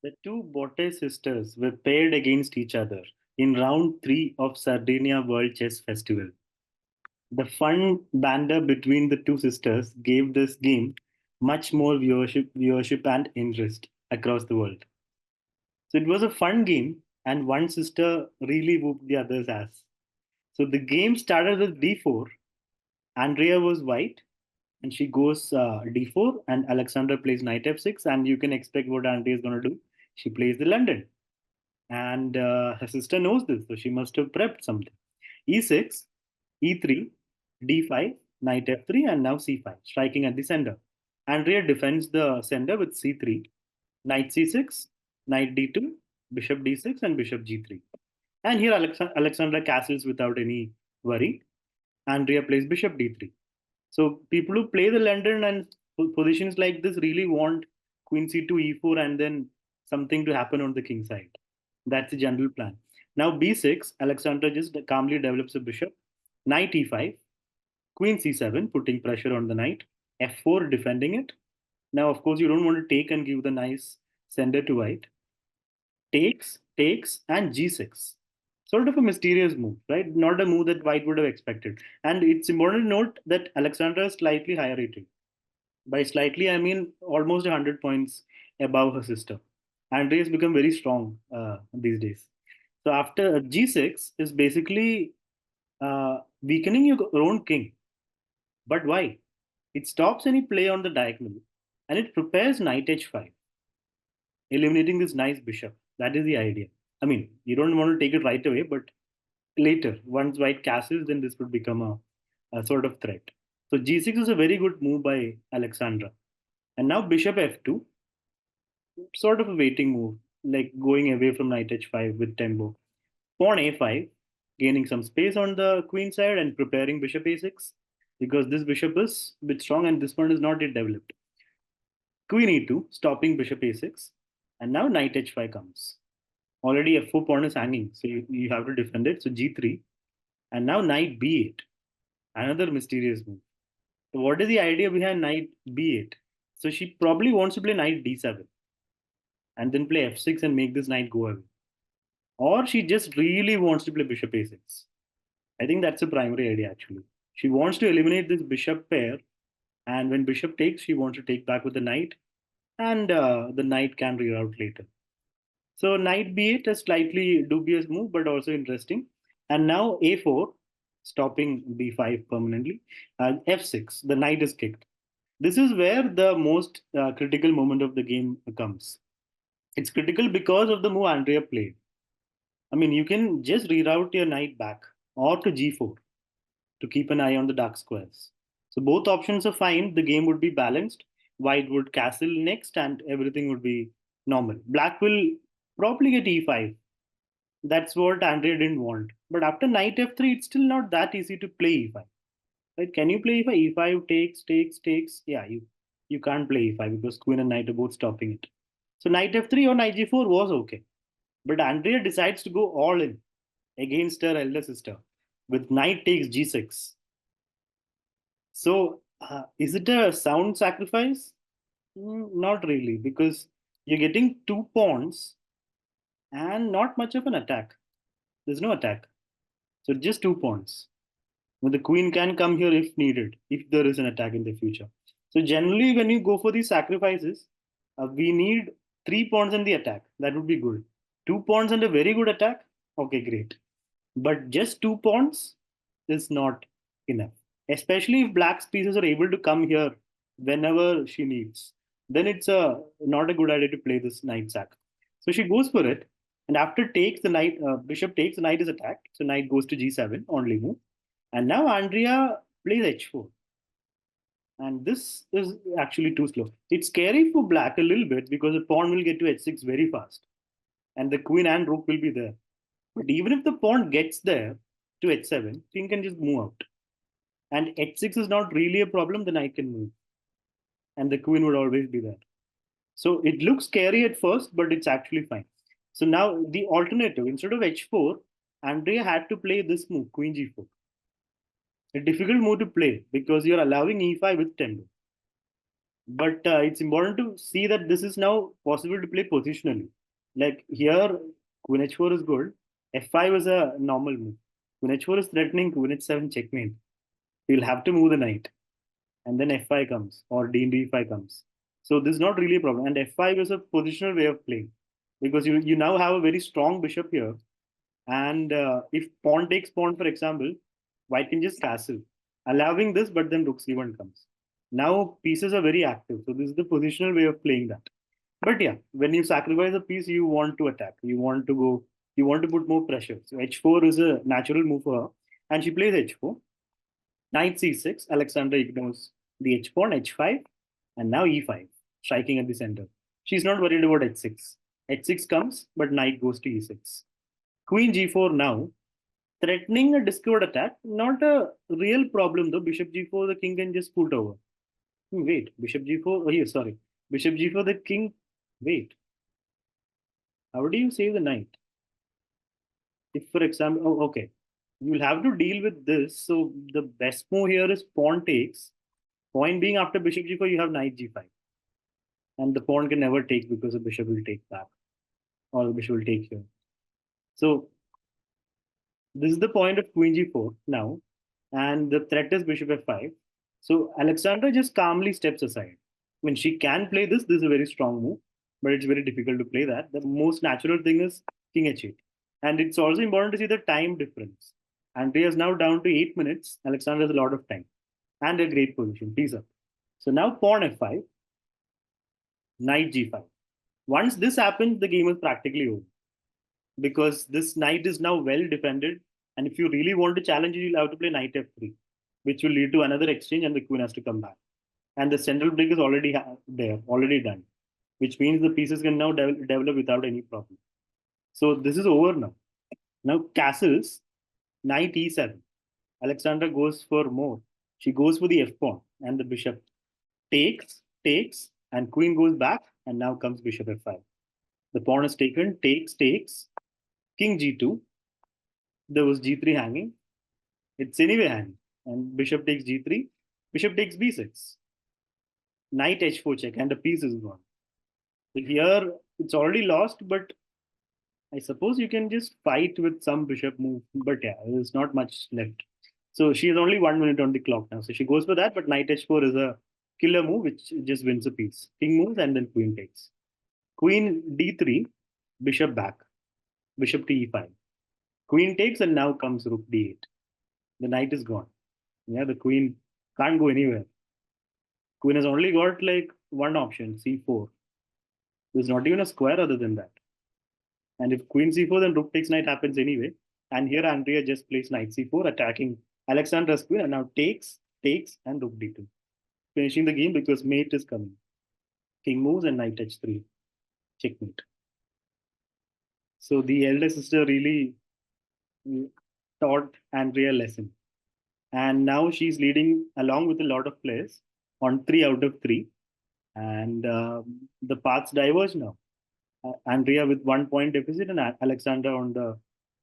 The two Botez sisters were paired against each other in round three of Sardinia World Chess Festival. The fun banter between the two sisters gave this game much more viewership and interest across the world. So it was a fun game, and one sister really whooped the other's ass. So the game started with d4. Andrea was white, and she goes d4, and Alexandra plays knight f6, and you can expect what Andrea is going to do. She plays the London, and her sister knows this, so she must have prepped something. E6, e3, d5, knight f3, and now c5, striking at the center. Andrea defends the center with c3, knight c6, knight d2, bishop d6, and bishop g3. And here Alexandra castles without any worry. Andrea plays bishop d3. So people who play the London and positions like this really want queen c2, e4, and then something to happen on the king side. That's the general plan. Now b6, Alexandra just calmly develops a bishop. Knight e5, queen c7, putting pressure on the knight. f4, defending it. Now, of course, you don't want to take and give the nice sender to white. Takes, and g6. Sort of a mysterious move, right? Not a move that white would have expected. And it's important to note that Alexandra is slightly higher rated. By slightly, I mean almost 100 points above her sister. Andrea has become very strong these days. So after g6 is basically weakening your own king. But why? It stops any play on the diagonal and it prepares knight h5, eliminating this nice bishop. That is the idea. I mean, you don't want to take it right away, but later, once white castles, then this would become a sort of threat. So g6 is a very good move by Alexandra. And now bishop f2, sort of a waiting move, like going away from knight h5 with tempo. Pawn a5, gaining some space on the queen side and preparing bishop a6, because this bishop is a bit strong and this one is not yet developed. Queen e2, stopping bishop a6, and now knight h5 comes. Already f4 pawn is hanging, so you have to defend it. So g3, and now knight b8, another mysterious move. So what is the idea behind knight b8? So she probably wants to play knight d7 and then play f6 and make this knight go away. Or she just really wants to play bishop a6. I think that's the primary idea actually. She wants to eliminate this bishop pair, and when bishop takes, she wants to take back with the knight, and the knight can reroute later. So knight b8 is slightly dubious move, but also interesting. And now a4, stopping b5 permanently. F6, the knight is kicked. This is where the most critical moment of the game comes. It's critical because of the move Andrea played. I mean, you can just reroute your knight back or to g4 to keep an eye on the dark squares. So both options are fine. The game would be balanced. White would castle next, and everything would be normal. Black will probably get e5. That's what Andrea didn't want. But after knight f3, it's still not that easy to play e5. Right? Can you play e5? E5 takes. Yeah, you can't play e5 because queen and knight are both stopping it. So knight f3 or knight g4 was okay. But Andrea decides to go all in against her elder sister with knight takes g6. So is it a sound sacrifice? Not really, because you're getting two pawns and not much of an attack. There's no attack. So just two pawns. But the queen can come here if needed, if there is an attack in the future. So generally, when you go for these sacrifices, we need three pawns in the attack. That would be good. Two pawns and a very good attack. Okay, great. But just two pawns is not enough. Especially if black's pieces are able to come here whenever she needs. Then it's not a good idea to play this knight sack. So she goes for it. And after takes, the knight, bishop takes, the knight is attacked. So knight goes to g7, only move. And now Andrea plays h4. And this is actually too slow. It's scary for black a little bit because the pawn will get to h6 very fast. And the queen and rook will be there. But even if the pawn gets there to h7, king can just move out. And h6 is not really a problem, the knight can move. And the queen would always be there. So it looks scary at first, but it's actually fine. So now the alternative, instead of h4, Andrea had to play this move, queen g4. A difficult move to play because you're allowing e5 with tempo. But it's important to see that this is now possible to play positionally. Like here, Queen H4 is good. F5 is a normal move. Queen H4 is threatening Queen H7 checkmate. You'll have to move the knight, and then F5 comes or D5 comes. So this is not really a problem. And F5 is a positional way of playing because you now have a very strong bishop here. And if pawn takes pawn, for example, white can just castle, allowing this, but then rook c1 comes. Now pieces are very active. So this is the positional way of playing that. But yeah, when you sacrifice a piece, you want to attack. You want to go, you want to put more pressure. So h4 is a natural move for her. And she plays h4. Knight c6. Alexandra ignores the h pawn, h5, and now e5, striking at the center. She's not worried about h6. h6 comes, but knight goes to e6. Queen g4 now, threatening a discovered attack. Not a real problem though. Bishop g4, the king can just put over. Wait, bishop g4. Oh, yeah, sorry. Bishop g4, the king. Wait, how do you save the knight? If, for example, oh, okay, you'll have to deal with this. So the best move here is pawn takes. Point being, after bishop g4, you have knight g5, and the pawn can never take because the bishop will take back, or the bishop will take here. So this is the point of queen g4 now, and the threat is bishop f5. So Alexandra just calmly steps aside. When she can play this, this is a very strong move, but it's very difficult to play that. The most natural thing is king h8. And it's also important to see the time difference. Andrea is now down to 8 minutes. Alexandra has a lot of time and a great position. Piece up. So now pawn f5, knight g5. Once this happens, the game is practically over because this knight is now well defended. And if you really want to challenge it, you'll have to play knight f3, which will lead to another exchange and the queen has to come back. And the central break is already there, already done, which means the pieces can now develop without any problem. So this is over now. Now castles, knight e7. Alexandra goes for more. She goes for the f pawn and the bishop takes, and queen goes back, and now comes bishop f5. The pawn is taken, takes, king g2. There was g3 hanging. It's anyway hanging. And bishop takes g3, bishop takes b6, knight h4 check, and the piece is gone. So here it's already lost, but I suppose you can just fight with some bishop move. But yeah, there's not much left. So she has only 1 minute on the clock now. So she goes for that, but knight h4 is a killer move, which just wins a piece. King moves and then queen takes. Queen d3, bishop back, bishop to e5. Queen takes and now comes rook d8. The knight is gone. Yeah, the queen can't go anywhere. Queen has only got like one option, c4. There's not even a square other than that. And if queen c4, then rook takes knight happens anyway. And here Andrea just plays knight c4, attacking Alexandra's queen, and now takes, and rook d2. Finishing the game because mate is coming. King moves and knight h3. Checkmate. So the elder sister really taught Andrea a lesson. And now she's leading along with a lot of players on 3 out of 3. And the paths diverge now. Andrea with 1 point deficit and Alexander on the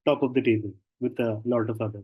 top of the table with a lot of others.